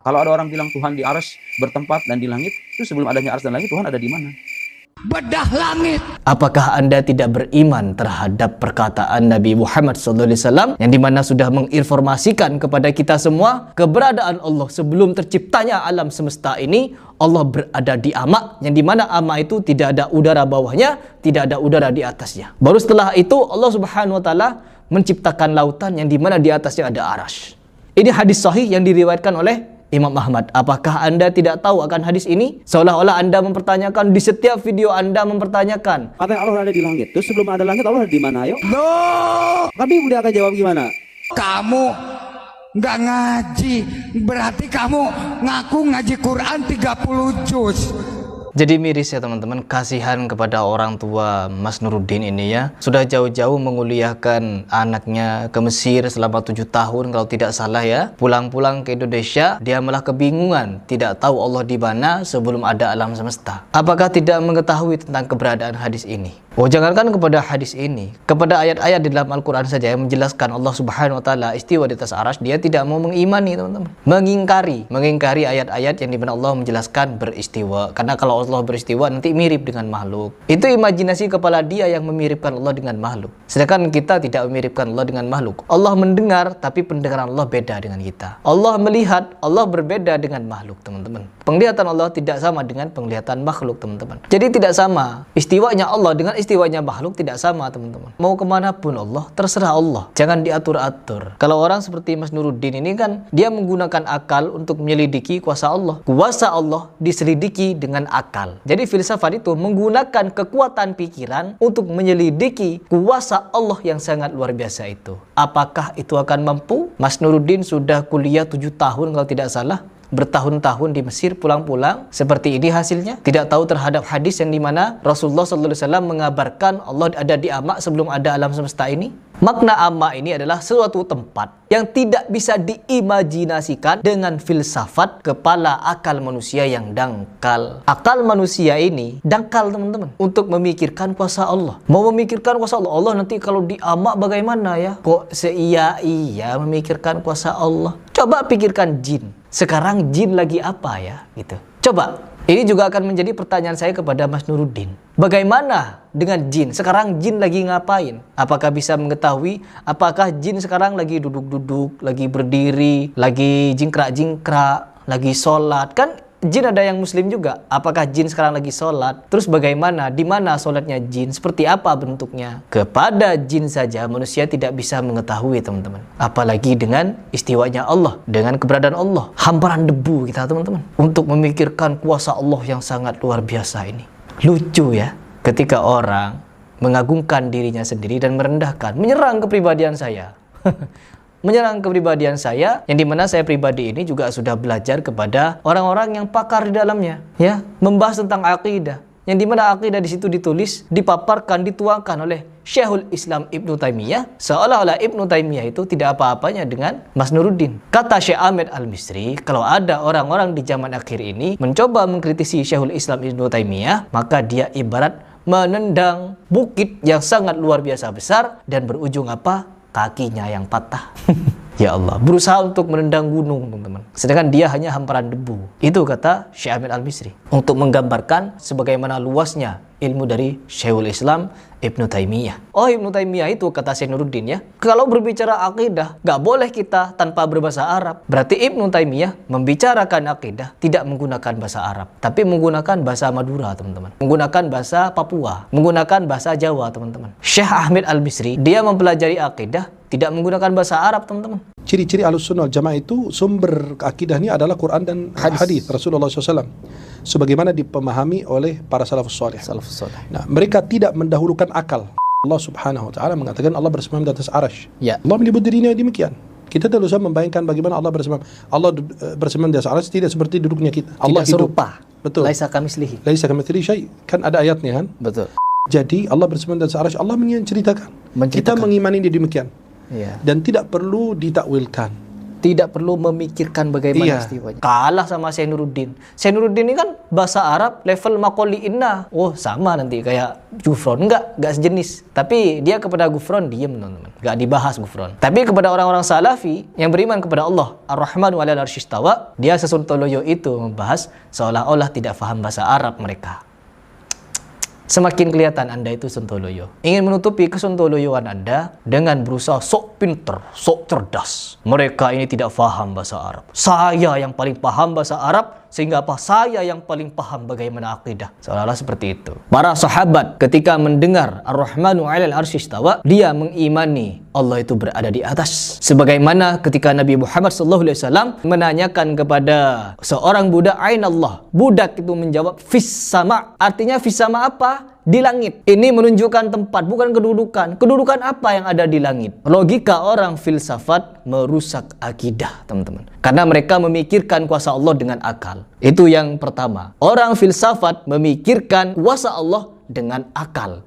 Kalau ada orang bilang Tuhan di arsy bertempat dan di langit, itu sebelum adanya arsy dan langit Tuhan ada di mana? Bedah langit. Apakah Anda tidak beriman terhadap perkataan Nabi Muhammad SAW yang dimana sudah menginformasikan kepada kita semua keberadaan Allah sebelum terciptanya alam semesta ini? Allah berada di ama, yang dimana ama itu tidak ada udara bawahnya, tidak ada udara di atasnya. Baru setelah itu Allah Subhanahu Wa Taala menciptakan lautan yang dimana di atasnya ada arasy. Ini hadis sahih yang diriwayatkan oleh Imam Ahmad. Apakah Anda tidak tahu akan hadis ini? Seolah-olah Anda mempertanyakan, di setiap video Anda mempertanyakan. Katanya Allah ada di langit. Terus sebelum ada langit Allah ada di mana? Ayo. Kami udah akan jawab gimana? Kamu nggak ngaji, berarti kamu ngaku ngaji Quran 30 juz. Jadi miris ya teman-teman, kasihan kepada orang tua Mas Nuruddin ini ya. Sudah jauh-jauh menguliahkan anaknya ke Mesir selama 7 tahun kalau tidak salah ya. Pulang-pulang ke Indonesia, dia malah kebingungan, tidak tahu Allah di mana sebelum ada alam semesta. Apakah tidak mengetahui tentang keberadaan hadis ini? Oh, jangankan kepada hadis ini, kepada ayat-ayat di dalam Al-Quran saja yang menjelaskan Allah Subhanahu Wa Taala istiwa di atas arasy, dia tidak mau mengimani teman-teman. Mengingkari ayat-ayat yang dimana Allah menjelaskan beristiwa. Karena kalau Allah beristiwa nanti mirip dengan makhluk. Itu imajinasi kepala dia yang memiripkan Allah dengan makhluk. Sedangkan kita tidak memiripkan Allah dengan makhluk. Allah mendengar, tapi pendengaran Allah beda dengan kita. Allah melihat, Allah berbeda dengan makhluk teman-teman. Penglihatan Allah tidak sama dengan penglihatan makhluk teman-teman. Jadi tidak sama. Istiwanya Allah dengan istiwanya makhluk tidak sama teman-teman. Mau kemanapun Allah, terserah Allah. Jangan diatur-atur. Kalau orang seperti Mas Nuruddin ini kan, dia menggunakan akal untuk menyelidiki kuasa Allah. Kuasa Allah diselidiki dengan akal. Jadi filsafat itu menggunakan kekuatan pikiran untuk menyelidiki kuasa Allah yang sangat luar biasa itu. Apakah itu akan mampu? Mas Nuruddin sudah kuliah 7 tahun kalau tidak salah. Bertahun-tahun di Mesir, pulang-pulang seperti ini hasilnya. Tidak tahu terhadap hadis yang dimana Rasulullah SAW mengabarkan Allah ada di ama sebelum ada alam semesta ini. Makna ama ini adalah suatu tempat yang tidak bisa diimajinasikan dengan filsafat kepala akal manusia yang dangkal. Akal manusia ini dangkal teman-teman untuk memikirkan kuasa Allah. Mau memikirkan kuasa Allah, Allah nanti kalau di ama bagaimana ya? Kok seia-iya memikirkan kuasa Allah? Coba pikirkan jin. Sekarang jin lagi apa ya? Gitu. Coba. Ini juga akan menjadi pertanyaan saya kepada Mas Nuruddin. Bagaimana dengan jin? Sekarang jin lagi ngapain? Apakah bisa mengetahui apakah jin sekarang lagi duduk-duduk, lagi berdiri, lagi jingkrak-jingkrak, lagi sholat? Kan jin ada yang muslim juga. Apakah jin sekarang lagi sholat? Terus bagaimana? Di mana sholatnya jin? Seperti apa bentuknya? Kepada jin saja manusia tidak bisa mengetahui teman-teman. Apalagi dengan istiwanya Allah, dengan keberadaan Allah. Hamparan debu kita teman-teman untuk memikirkan kuasa Allah yang sangat luar biasa ini. Lucu ya ketika orang mengagungkan dirinya sendiri dan merendahkan, menyerang kepribadian saya. Menyerang kepribadian saya, yang dimana saya pribadi ini juga sudah belajar kepada orang-orang yang pakar di dalamnya, ya, membahas tentang akidah, yang dimana akidah di situ ditulis, dipaparkan, dituangkan oleh Syekhul Islam Ibnu Taimiyah, seolah-olah Ibnu Taimiyah itu tidak apa-apanya dengan Mas Nuruddin. Kata Syekh Ahmed Al-Misri, kalau ada orang-orang di zaman akhir ini mencoba mengkritisi Syekhul Islam Ibnu Taimiyah, maka dia ibarat menendang bukit yang sangat luar biasa besar dan berujung apa? Kakinya yang patah. Ya Allah, berusaha untuk menendang gunung teman-teman. Sedangkan dia hanya hamparan debu. Itu kata Syekh Ahmed Al-Misri. Untuk menggambarkan sebagaimana luasnya ilmu dari Syekhul Islam Ibnu Taimiyah. Oh, Ibnu Taimiyah itu kata Syekh Nuruddin ya, kalau berbicara akidah gak boleh kita tanpa berbahasa Arab. Berarti Ibnu Taimiyah membicarakan akidah tidak menggunakan bahasa Arab, tapi menggunakan bahasa Madura teman-teman, menggunakan bahasa Papua, menggunakan bahasa Jawa teman-teman. Syekh Ahmed Al-Misri dia mempelajari akidah tidak menggunakan bahasa Arab teman-teman. Ciri-ciri Ahlussunnah wal Jamaah itu sumber akidahnya adalah Quran dan hadis Rasulullah SAW, sebagaimana dipahami oleh para salafus salih. Nah, mereka tidak mendahulukan akal. Allah Subhanahu Wa Taala mengatakan Allah bersemayam di atas arasy. Ya. Allah menyebut dirinya demikian. Kita tidak usah membayangkan bagaimana Allah bersemayam. Allah bersemayam di atas arasy tidak seperti duduknya kita. Allah tidak serupa. Betul. Laisa kamitslihi. Laisa kamitslihi syai'. Kan ada ayatnya kan? Betul. Jadi Allah bersemayam di atas arasy. Allah menceritakan. Kita mengimani dia demikian. Ya. Dan tidak perlu ditakwilkan. tidak perlu memikirkan bagaimana istiwanya. Kalah sama Syekh Nuruddin. Syekh Nuruddin ini kan bahasa Arab level maqoli inna. Oh, sama nanti kayak Gufron. Enggak sejenis. Tapi dia kepada Gufron diem, teman-teman. Enggak dibahas Gufron. Tapi kepada orang-orang Salafi yang beriman kepada Allah, Ar-Rahman 'alal 'arsy istawa, dia sesontoloyo itu membahas seolah-olah tidak paham bahasa Arab mereka. Semakin kelihatan Anda itu sontoloyo. Ingin menutupi kesontoloyoan Anda dengan berusaha sok pinter, sok cerdas. Mereka ini tidak paham bahasa Arab. Saya yang paling paham bahasa Arab, sehingga apa? Saya yang paling paham bagaimana akidah. Seolah-olah seperti itu. Para sahabat ketika mendengar Ar-Rahmanu 'alal 'arsy istawa, dia mengimani Allah itu berada di atas. Sebagaimana ketika Nabi Muhammad SAW menanyakan kepada seorang budak, "Aina Allah?" Budak itu menjawab, "Fis sama." Artinya fis sama apa? Di langit. Ini menunjukkan tempat, bukan kedudukan. Kedudukan apa yang ada di langit? Logika orang filsafat merusak akidah, teman-teman. Karena mereka memikirkan kuasa Allah dengan akal. Itu yang pertama. Orang filsafat memikirkan kuasa Allah dengan akal.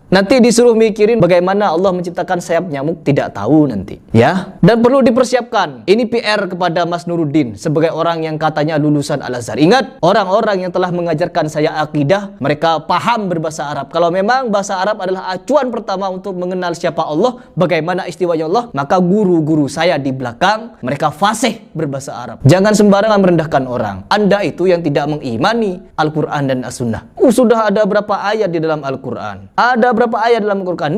Nanti disuruh mikirin bagaimana Allah menciptakan sayap nyamuk, tidak tahu nanti. Ya, dan perlu dipersiapkan. Ini PR kepada Mas Nuruddin sebagai orang yang katanya lulusan Al-Azhar. Ingat, orang-orang yang telah mengajarkan saya akidah, mereka paham berbahasa Arab. Kalau memang bahasa Arab adalah acuan pertama untuk mengenal siapa Allah, bagaimana istiwanya Allah, maka guru-guru saya di belakang, mereka fasih berbahasa Arab. Jangan sembarangan merendahkan orang. Anda itu yang tidak mengimani Al-Quran dan As-Sunnah. Sudah ada berapa ayat di dalam Al-Quran? Ada berapa ayat dalam Al-Quran?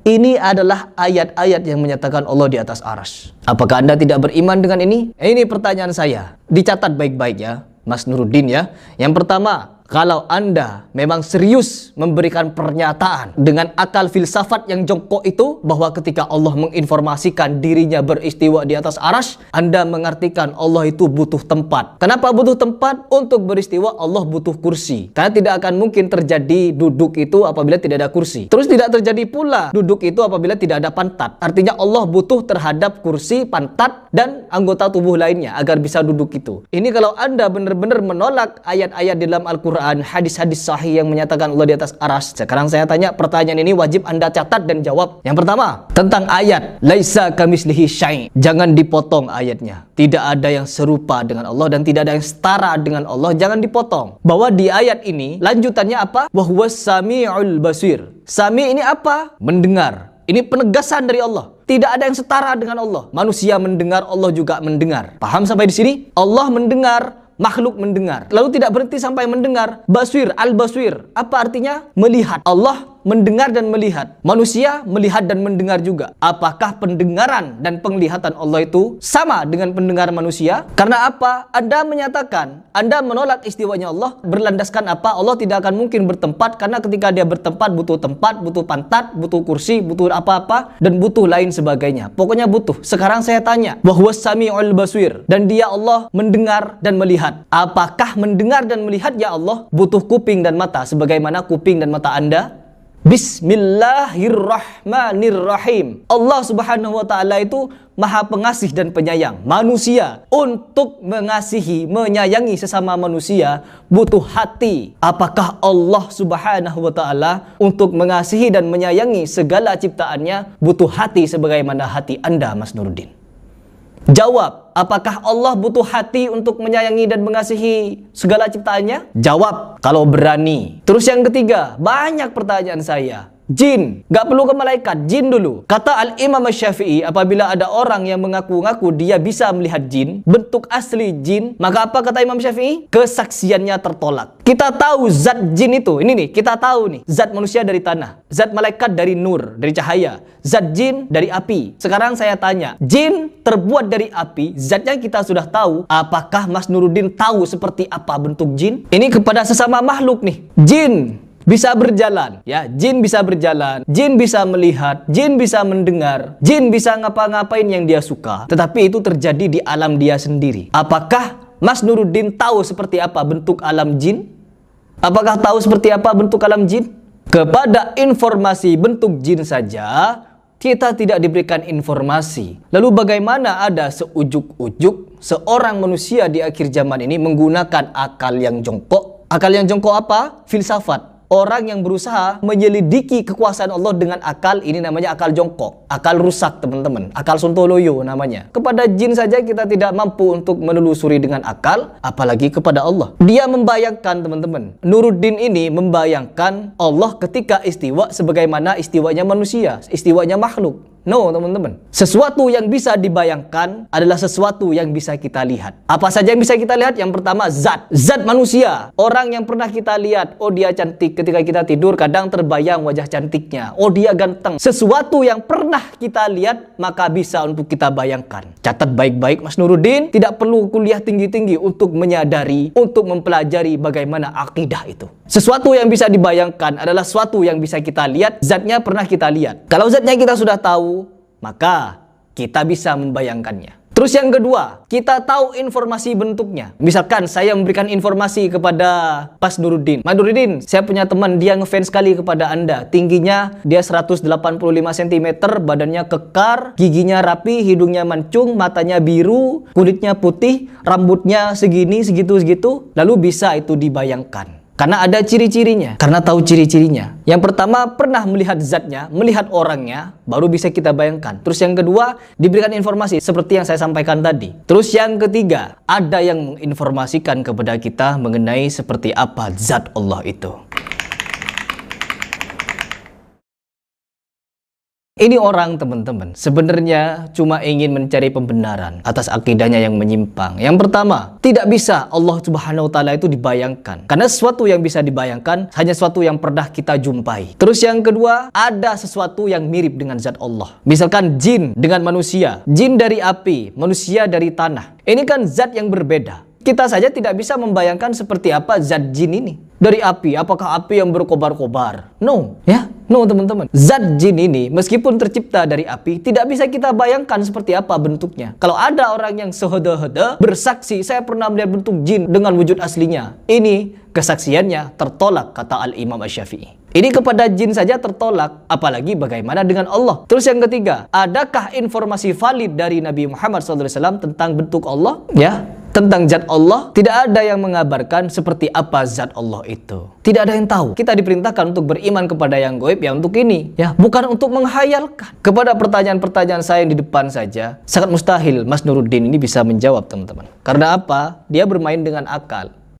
Ini adalah ayat-ayat yang menyatakan Allah di atas arsy. Apakah Anda tidak beriman dengan ini? Ini pertanyaan saya. Dicatat baik-baik ya, Mas Nuruddin ya. Yang pertama, kalau Anda memang serius memberikan pernyataan dengan akal filsafat yang jongkok itu, bahwa ketika Allah menginformasikan dirinya beristiwa di atas arsy, Anda mengartikan Allah itu butuh tempat. Kenapa butuh tempat? Untuk beristiwa Allah butuh kursi. Karena tidak akan mungkin terjadi duduk itu apabila tidak ada kursi. Terus tidak terjadi pula duduk itu apabila tidak ada pantat. Artinya Allah butuh terhadap kursi, pantat, dan anggota tubuh lainnya agar bisa duduk itu. Ini kalau Anda benar-benar menolak ayat-ayat di dalam Al-Quran, hadis-hadis sahih yang menyatakan Allah di atas arsy. Sekarang saya tanya, pertanyaan ini wajib Anda catat dan jawab. Yang pertama, tentang ayat laisa kamitslihi syai'. Jangan dipotong ayatnya. Tidak ada yang serupa dengan Allah dan tidak ada yang setara dengan Allah. Jangan dipotong. Bahwa di ayat ini lanjutannya apa? Wa huwas sami'ul basir. Sami ini apa? Mendengar. Ini penegasan dari Allah. Tidak ada yang setara dengan Allah. Manusia mendengar, Allah juga mendengar. Paham sampai di sini? Allah mendengar, makhluk mendengar. Lalu tidak berhenti sampai mendengar. Basir, al-basir. Apa artinya? Melihat. Allah mendengar dan melihat. Manusia melihat dan mendengar juga. Apakah pendengaran dan penglihatan Allah itu sama dengan pendengaran manusia? Karena apa? Anda menyatakan, Anda menolak istiwanya Allah berlandaskan apa? Allah tidak akan mungkin bertempat, karena ketika dia bertempat, butuh pantat, butuh kursi, butuh apa-apa, dan butuh lain sebagainya. Pokoknya butuh. Sekarang saya tanya, bahwa sami'ul basir, dan dia Allah mendengar dan melihat. Apakah mendengar dan melihat ya Allah butuh kuping dan mata sebagaimana kuping dan mata Anda? Bismillahirrahmanirrahim. Allah Subhanahu wa taala itu Maha Pengasih dan Penyayang. Manusia untuk mengasihi, menyayangi sesama manusia butuh hati. Apakah Allah Subhanahu wa taala untuk mengasihi dan menyayangi segala ciptaannya butuh hati sebagaimana hati Anda, Mas Nuruddin? Jawab, apakah Allah butuh hati untuk menyayangi dan mengasihi segala ciptaannya? Jawab, kalau berani. Terus yang ketiga, banyak pertanyaan saya. Jin, gak perlu ke malaikat, jin dulu. Kata Al-Imam Syafi'i, apabila ada orang yang mengaku-ngaku dia bisa melihat jin, bentuk asli jin, maka apa kata Imam Syafi'i? Kesaksiannya tertolak. Kita tahu zat jin itu, ini nih, kita tahu nih, zat manusia dari tanah, zat malaikat dari nur, dari cahaya, zat jin dari api. Sekarang saya tanya, jin terbuat dari api, zatnya kita sudah tahu, apakah Mas Nuruddin tahu seperti apa bentuk jin? Ini kepada sesama makhluk nih, jin bisa berjalan, ya, jin bisa berjalan, jin bisa melihat, jin bisa mendengar, jin bisa ngapa-ngapain yang dia suka. Tetapi itu terjadi di alam dia sendiri. Apakah Mas Nuruddin tahu seperti apa bentuk alam jin? Apakah tahu seperti apa bentuk alam jin? Kepada informasi bentuk jin saja kita tidak diberikan informasi. Lalu bagaimana ada seujuk-ujuk seorang manusia di akhir zaman ini menggunakan akal yang jongkok? Akal yang jongkok apa? Filsafat. orang yang berusaha menyelidiki kekuasaan Allah dengan akal, ini namanya akal jongkok, akal rusak teman-teman, akal sontoloyo namanya. Kepada jin saja kita tidak mampu untuk menelusuri dengan akal, apalagi kepada Allah. Dia membayangkan teman-teman, Nuruddin ini membayangkan Allah ketika istiwa sebagaimana istiwanya manusia, istiwanya makhluk. No teman-teman, sesuatu yang bisa dibayangkan adalah sesuatu yang bisa kita lihat. Apa saja yang bisa kita lihat? Yang pertama zat manusia. Orang yang pernah kita lihat, oh dia cantik, ketika kita tidur kadang terbayang wajah cantiknya, oh dia ganteng. Sesuatu yang pernah kita lihat maka bisa untuk kita bayangkan. Catat baik-baik Mas Nuruddin, tidak perlu kuliah tinggi-tinggi untuk menyadari, untuk mempelajari bagaimana akidah itu. Sesuatu yang bisa dibayangkan adalah sesuatu yang bisa kita lihat, zatnya pernah kita lihat. Kalau zatnya kita sudah tahu, maka kita bisa membayangkannya. Terus yang kedua, kita tahu informasi bentuknya. Misalkan saya memberikan informasi kepada Mas Nuruddin. Mas Nuruddin, saya punya teman, dia ngefans sekali kepada Anda. Tingginya dia 185 cm, badannya kekar, giginya rapi, hidungnya mancung, matanya biru, kulitnya putih, rambutnya segini, segitu. Lalu bisa itu dibayangkan. Karena ada ciri-cirinya, karena tahu ciri-cirinya. Yang pertama, pernah melihat zatnya, melihat orangnya, baru bisa kita bayangkan. Terus yang kedua, diberikan informasi seperti yang saya sampaikan tadi. Terus yang ketiga, ada yang menginformasikan kepada kita mengenai seperti apa zat Allah itu. Ini orang teman-teman sebenarnya cuma ingin mencari pembenaran atas akidahnya yang menyimpang. Yang pertama, tidak bisa Allah Subhanahu wa taala itu dibayangkan. Karena sesuatu yang bisa dibayangkan hanya sesuatu yang pernah kita jumpai. Terus yang kedua, ada sesuatu yang mirip dengan zat Allah. Misalkan jin dengan manusia, jin dari api, manusia dari tanah. Ini kan zat yang berbeda. Kita saja tidak bisa membayangkan seperti apa zat jin ini. Dari api, apakah api yang berkobar-kobar? No, ya. No teman-teman, zat jin ini meskipun tercipta dari api tidak bisa kita bayangkan seperti apa bentuknya. Kalau ada orang yang sehede-hede bersaksi saya pernah melihat bentuk jin dengan wujud aslinya, ini kesaksiannya tertolak kata Al-Imam Asy-Syafi'i. Ini kepada jin saja tertolak, apalagi bagaimana dengan Allah. Terus yang ketiga, adakah informasi valid dari Nabi Muhammad SAW tentang bentuk Allah? Ya, tentang zat Allah, tidak ada yang mengabarkan seperti apa zat Allah itu. Tidak ada yang tahu. Kita diperintahkan untuk beriman kepada yang gaib ya untuk ini, ya, bukan untuk menghayalkan. Kepada pertanyaan-pertanyaan saya yang di depan saja, sangat mustahil Mas Nuruddin ini bisa menjawab teman-teman. Karena apa? Dia bermain dengan akal.